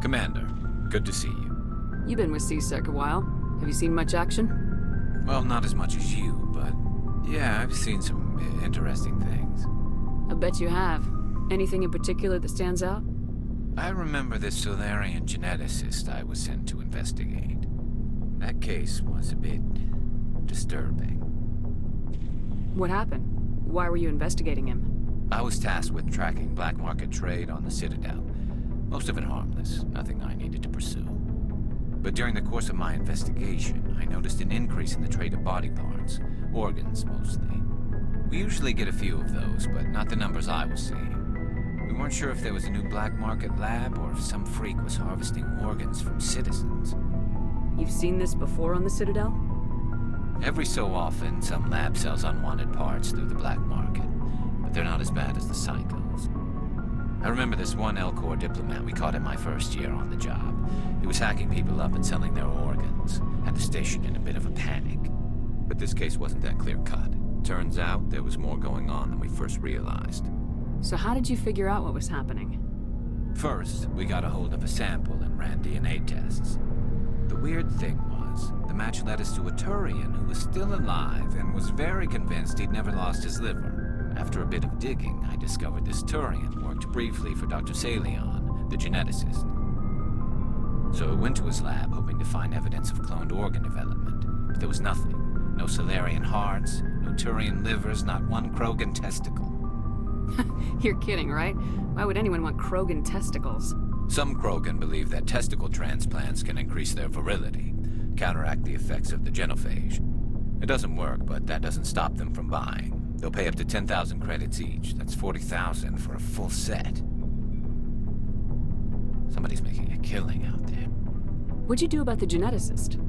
Commander, good to see you. You've been with C-Sec a while. Have you seen much action? Well, not as much as you, but yeah, I've seen some interesting things. I bet you have. Anything in particular that stands out? I remember this Solarian geneticist I was sent to investigate. That case was a bit disturbing. What happened? Why were you investigating him? I was tasked with tracking black market trade on the Citadel. Most of it harmless, nothing I needed to pursue. But during the course of my investigation, I noticed an increase in the trade of body parts, organs mostly. We usually get a few of those, but not the numbers I was seeing. We weren't sure if there was a new black market lab or if some freak was harvesting organs from citizens. You've seen this before on the Citadel? Every so often, some lab sells unwanted parts through the black market, but they're not as bad as the psychos. I remember this one Elcor diplomat we caught in my first year on the job. He was hacking people up and selling their organs. Had the station in a bit of a panic. But this case wasn't that clear-cut. Turns out there was more going on than we first realized. So how did you figure out what was happening? First, we got a hold of a sample and ran DNA tests. The weird thing was, the match led us to a Turian who was still alive and was very convinced he'd never lost his liver. After a bit of digging, I discovered this Turian worked briefly for Dr. Salion, the geneticist. So I went to his lab hoping to find evidence of cloned organ development. But there was nothing. No Solarian hearts, no Turian livers, not one Krogan testicle. You're kidding, right? Why would anyone want Krogan testicles? Some Krogan believe that testicle transplants can increase their virility, counteract the effects of the genophage. It doesn't work, but that doesn't stop them from buying. They'll pay up to 10,000 credits each. That's 40,000 for a full set. Somebody's making a killing out there. What'd you do about the geneticist?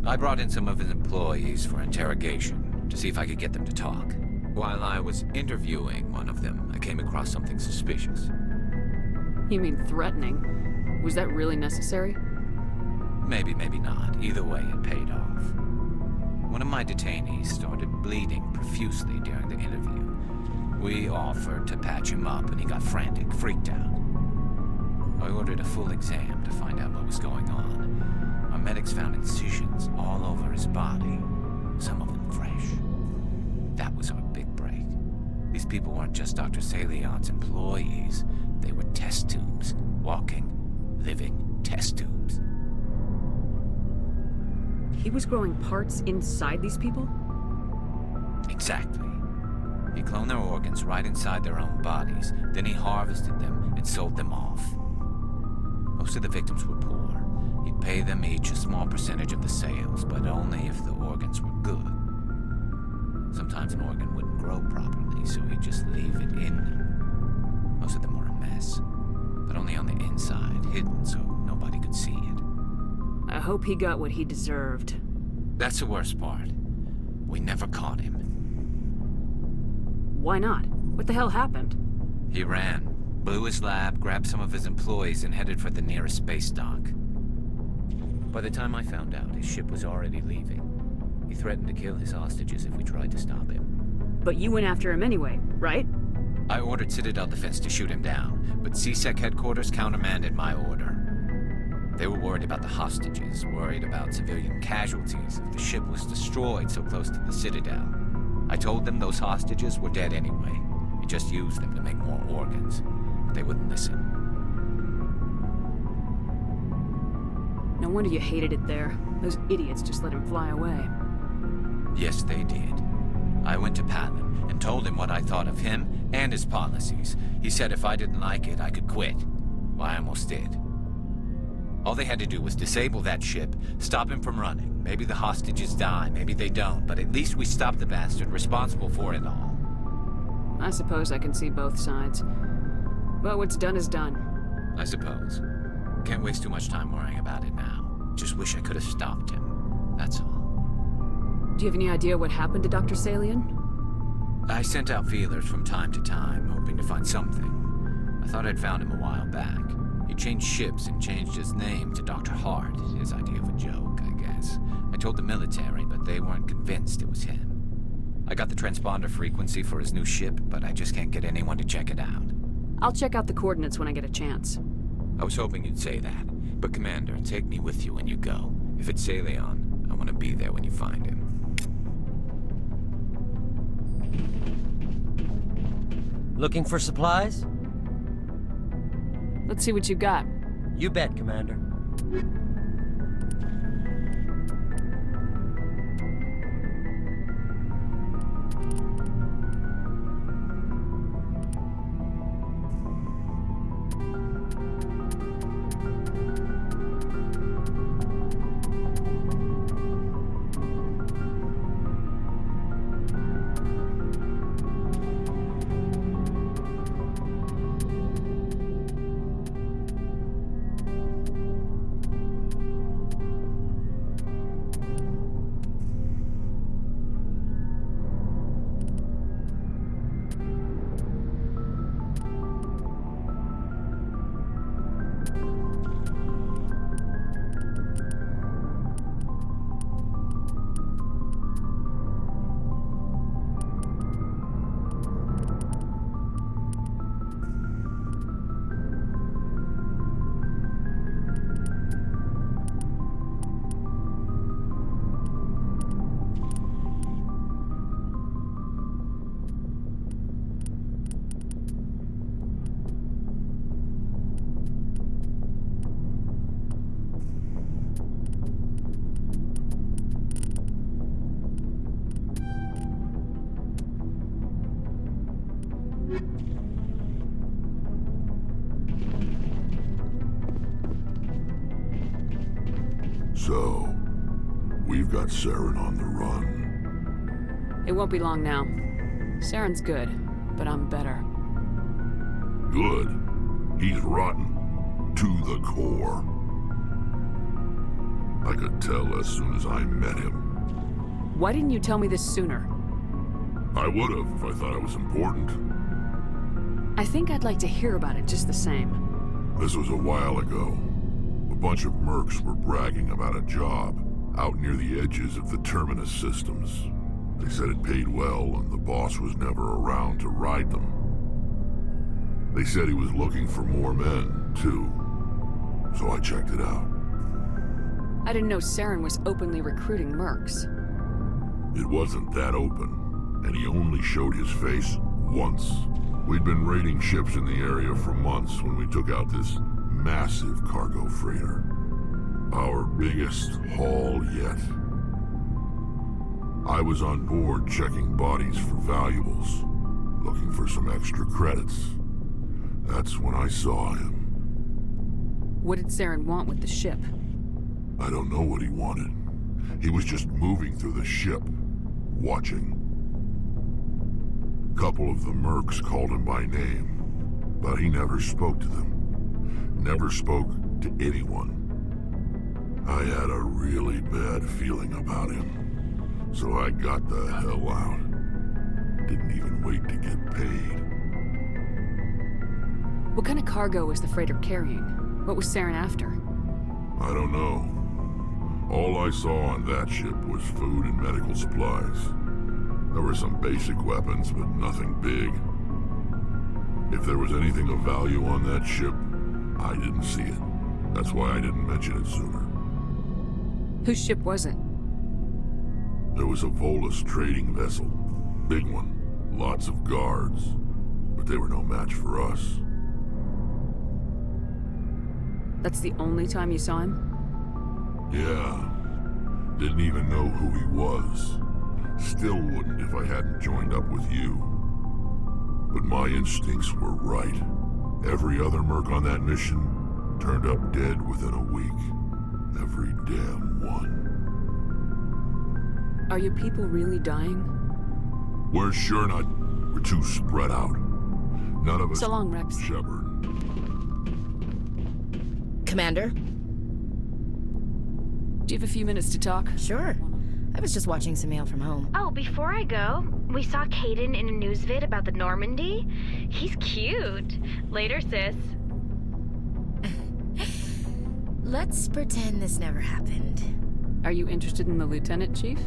I brought in some of his employees for interrogation, to see if I could get them to talk. While I was interviewing one of them, I came across something suspicious. You mean threatening? Was that really necessary? Maybe, maybe not. Either way, it paid off. One of my detainees started bleeding profusely during the interview. We offered to patch him up, and he got frantic, freaked out. I ordered a full exam to find out what was going on. Our medics found incisions all over his body, some of them fresh. That was our big break. These people weren't just Dr. Salion's employees. They were test tubes. Walking, living test tubes. He was growing parts inside these people? Exactly. He cloned their organs right inside their own bodies. Then he harvested them and sold them off. Most of the victims were poor. He'd pay them each a small percentage of the sales, but only if the organs were good. Sometimes an organ wouldn't grow properly, so he'd just leave it in them. Most of them were a mess, but only on the inside, hidden so nobody could see it. I hope he got what he deserved. That's the worst part. We never caught him. Why not? What the hell happened? He ran, blew his lab, grabbed some of his employees, and headed for the nearest space dock. By the time I found out, his ship was already leaving. He threatened to kill his hostages if we tried to stop him. But you went after him anyway, right? I ordered Citadel Defense to shoot him down, but C-Sec headquarters countermanded my order. They were worried about the hostages, worried about civilian casualties if the ship was destroyed so close to the Citadel. I told them those hostages were dead anyway. He just used them to make more organs. But they wouldn't listen. No wonder you hated it there. Those idiots just let him fly away. Yes, they did. I went to Palin and told him what I thought of him and his policies. He said if I didn't like it, I could quit. Well, I almost did. All they had to do was disable that ship, stop him from running. Maybe the hostages die, maybe they don't, but at least we stopped the bastard responsible for it all. I suppose I can see both sides. But what's done is done. I suppose. Can't waste too much time worrying about it now. Just wish I could have stopped him. That's all. Do you have any idea what happened to Dr. Salion? I sent out feelers from time to time, hoping to find something. I thought I'd found him a while back. He changed ships and changed his name to Dr. Hart, his idea of a joke, I guess. I told the military, but they weren't convinced it was him. I got the transponder frequency for his new ship, but I just can't get anyone to check it out. I'll check out the coordinates when I get a chance. I was hoping you'd say that. But Commander, take me with you when you go. If it's Salion, I want to be there when you find him. Looking for supplies? Let's see what you got. You bet, Commander. So, we've got Saren on the run. It won't be long now. Saren's good, but I'm better. Good. He's rotten. To the core. I could tell as soon as I met him. Why didn't you tell me this sooner? I would have if I thought it was important. I think I'd like to hear about it just the same. This was a while ago. A bunch of mercs were bragging about a job out near the edges of the Terminus systems. They said it paid well and the boss was never around to ride them. They said he was looking for more men, too. So I checked it out. I didn't know Saren was openly recruiting mercs. It wasn't that open, and he only showed his face Once. We'd been raiding ships in the area for months when we took out this massive cargo freighter. Our biggest haul yet. I was on board checking bodies for valuables, looking for some extra credits. That's when I saw him. What did Saren want with the ship? I don't know what he wanted. He was just moving through the ship, watching. Couple of the mercs called him by name, but he never spoke to them. Never spoke to anyone. I had a really bad feeling about him, so I got the hell out. Didn't even wait to get paid. What kind of cargo was the freighter carrying? What was Saren after? I don't know. All I saw on that ship was food and medical supplies. There were some basic weapons, but nothing big. If there was anything of value on that ship, I didn't see it. That's why I didn't mention it sooner. Whose ship was it? There was a Volus trading vessel. Big one. Lots of guards. But they were no match for us. That's the only time you saw him? Yeah. Didn't even know who he was. Still wouldn't if I hadn't joined up with you. But my instincts were right. Every other merc on that mission turned up dead within a week. Every damn one. Are your people really dying? We're sure not. We're too spread out. None of us... So long, Rex. Shepard. Commander? Do you have a few minutes to talk? Sure. I was just watching some mail from home. Oh, before I go, we saw Caden in a news vid about the Normandy. He's cute. Later, sis. Let's pretend this never happened. Are you interested in the Lieutenant, Chief?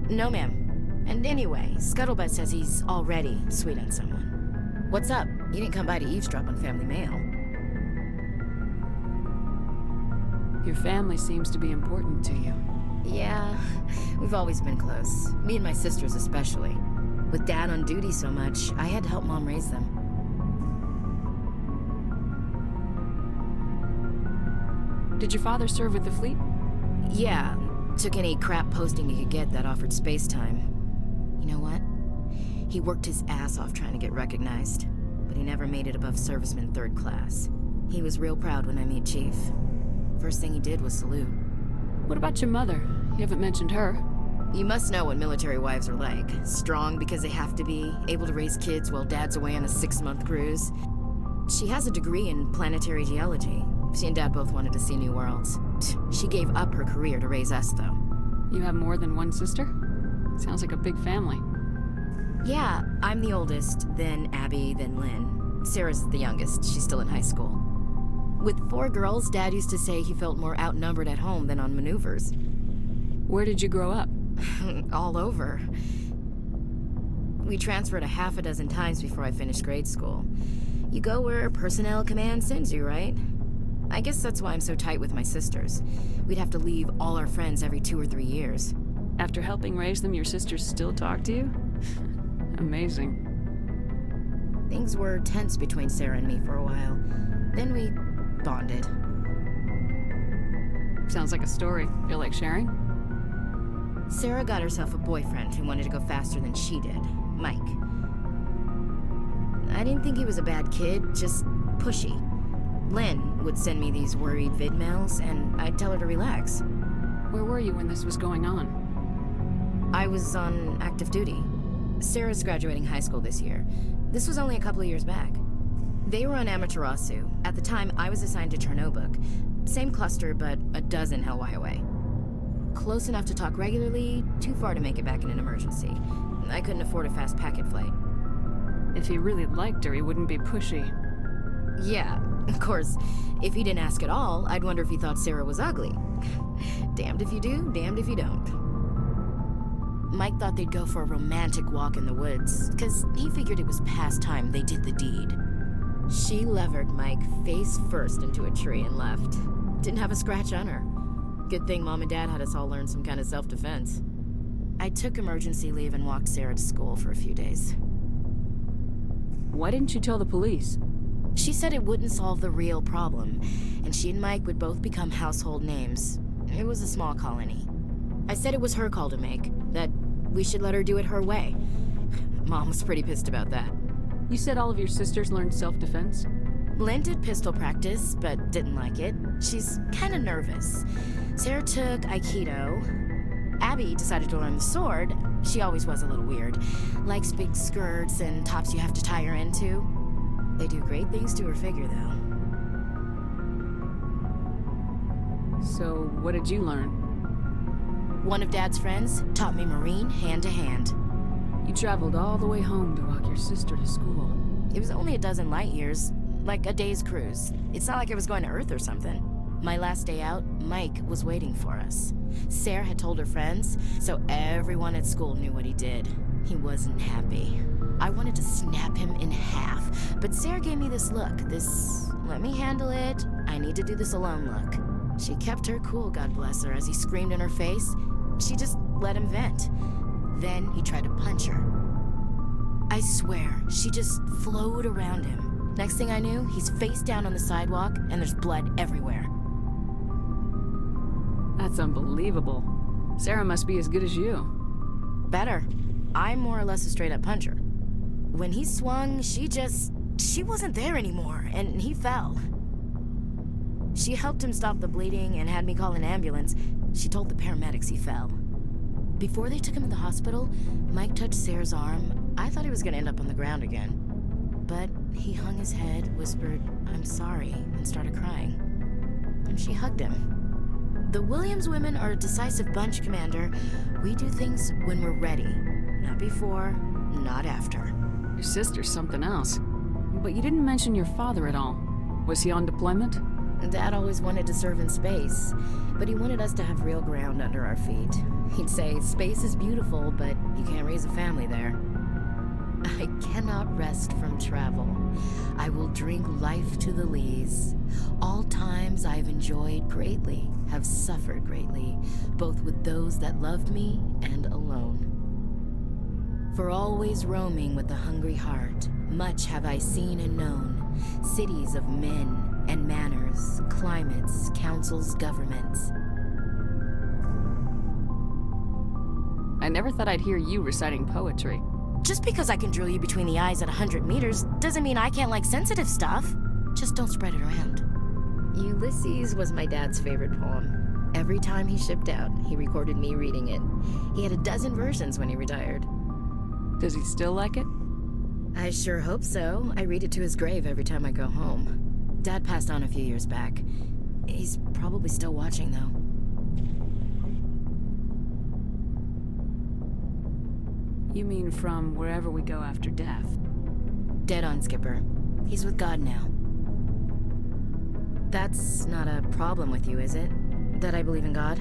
No, ma'am. And anyway, Scuttlebutt says he's already sweet on someone. What's up? You didn't come by to eavesdrop on family mail. Your family seems to be important to you. Yeah, we've always been close. Me and my sisters especially. With Dad on duty so much, I had to help Mom raise them. Did your father serve with the fleet? Yeah, took any crap posting he could get that offered space time. You know what? He worked his ass off trying to get recognized, but he never made it above serviceman 3rd class. He was real proud when I met Chief. First thing he did was salute. What about your mother? You haven't mentioned her. You must know what military wives are like. Strong because they have to be, able to raise kids while Dad's away on a 6-month cruise. She has a degree in planetary geology. She and Dad both wanted to see new worlds. She gave up her career to raise us, though. You have more than one sister? Sounds like a big family. Yeah, I'm the oldest, then Abby, then Lynn. Sarah's the youngest. She's still in high school. With 4 girls, Dad used to say he felt more outnumbered at home than on maneuvers. Where did you grow up? All over. We transferred a half a dozen times before I finished grade school. You go where personnel command sends you, right? I guess that's why I'm so tight with my sisters. We'd have to leave all our friends every 2 or 3 years. After helping raise them, your sisters still talk to you? Amazing. Things were tense between Sarah and me for a while. Then we bonded. Sounds like a story. Feel like sharing? Sarah got herself a boyfriend who wanted to go faster than she did, Mike. I didn't think he was a bad kid, just pushy. Lynn would send me these worried vid mails, and I'd tell her to relax. Where were you when this was going on? I was on active duty. Sarah's graduating high school this year. This was only a couple of years back. They were on Amaterasu. At the time, I was assigned to Chernobog. Same cluster, but a dozen Hellwire away. Close enough to talk regularly, too far to make it back in an emergency. I couldn't afford a fast packet flight. If he really liked her, he wouldn't be pushy. Yeah, of course. If he didn't ask at all, I'd wonder if he thought Sarah was ugly. Damned if you do, damned if you don't. Mike thought they'd go for a romantic walk in the woods, because he figured it was past time they did the deed. She levered Mike face first into a tree and left. Didn't have a scratch on her. Good thing Mom and Dad had us all learn some kind of self-defense. I took emergency leave and walked Sarah to school for a few days. Why didn't you tell the police? She said it wouldn't solve the real problem, and she and Mike would both become household names. It was a small colony. I said it was her call to make, that we should let her do it her way. Mom was pretty pissed about that. You said all of your sisters learned self-defense? Lynn did pistol practice, but didn't like it. She's kinda nervous. Sarah took Aikido. Abby decided to learn the sword. She always was a little weird. Likes big skirts and tops you have to tie her into. They do great things to her figure, though. So, what did you learn? One of Dad's friends taught me Marine hand to hand. You traveled all the way home to walk your sister to school. It was only a dozen light years, like a day's cruise. It's not like I was going to Earth or something. My last day out, Mike was waiting for us. Sarah had told her friends, so everyone at school knew what he did. He wasn't happy. I wanted to snap him in half, but Sarah gave me this look, this let me handle it, I need to do this alone look. She kept her cool, God bless her, as he screamed in her face. She just let him vent. Then he tried to punch her. I swear, she just flowed around him. Next thing I knew, he's face down on the sidewalk, and there's blood everywhere. That's unbelievable. Sarah must be as good as you. Better. I'm more or less a straight-up puncher. When he swung, she wasn't there anymore, and he fell. She helped him stop the bleeding and had me call an ambulance. She told the paramedics he fell. Before they took him to the hospital, Mike touched Sarah's arm. I thought he was gonna end up on the ground again. But he hung his head, whispered, "I'm sorry," and started crying. And she hugged him. The Williams women are a decisive bunch, Commander. We do things when we're ready. Not before, not after. Your sister's something else. But you didn't mention your father at all. Was he on deployment? Dad always wanted to serve in space, but he wanted us to have real ground under our feet. He'd say, space is beautiful, but you can't raise a family there. I cannot rest from travel. I will drink life to the lees. All times I've enjoyed greatly, have suffered greatly, both with those that loved me and alone. For always roaming with a hungry heart, much have I seen and known, cities of men and manners, climates, councils, governments. I never thought I'd hear you reciting poetry. Just because I can drill you between the eyes at 100 meters doesn't mean I can't like sensitive stuff. Just don't spread it around. Ulysses was my dad's favorite poem. Every time he shipped out, he recorded me reading it. He had a dozen versions when he retired. Does he still like it? I sure hope so. I read it to his grave every time I go home. Dad passed on a few years back. He's probably still watching, though. You mean from wherever we go after death? Dead on, Skipper. He's with God now. That's not a problem with you, is it? That I believe in God?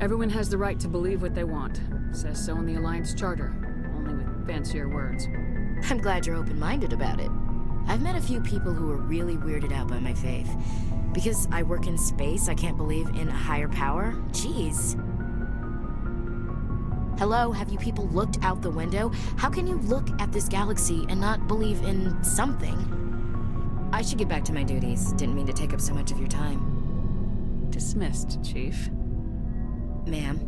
Everyone has the right to believe what they want. Says so in the Alliance Charter, only with fancier words. I'm glad you're open-minded about it. I've met a few people who are really weirded out by my faith. Because I work in space, I can't believe in a higher power? Jeez. Hello, have you people looked out the window? How can you look at this galaxy and not believe in something? I should get back to my duties. Didn't mean to take up so much of your time. Dismissed, Chief. Ma'am.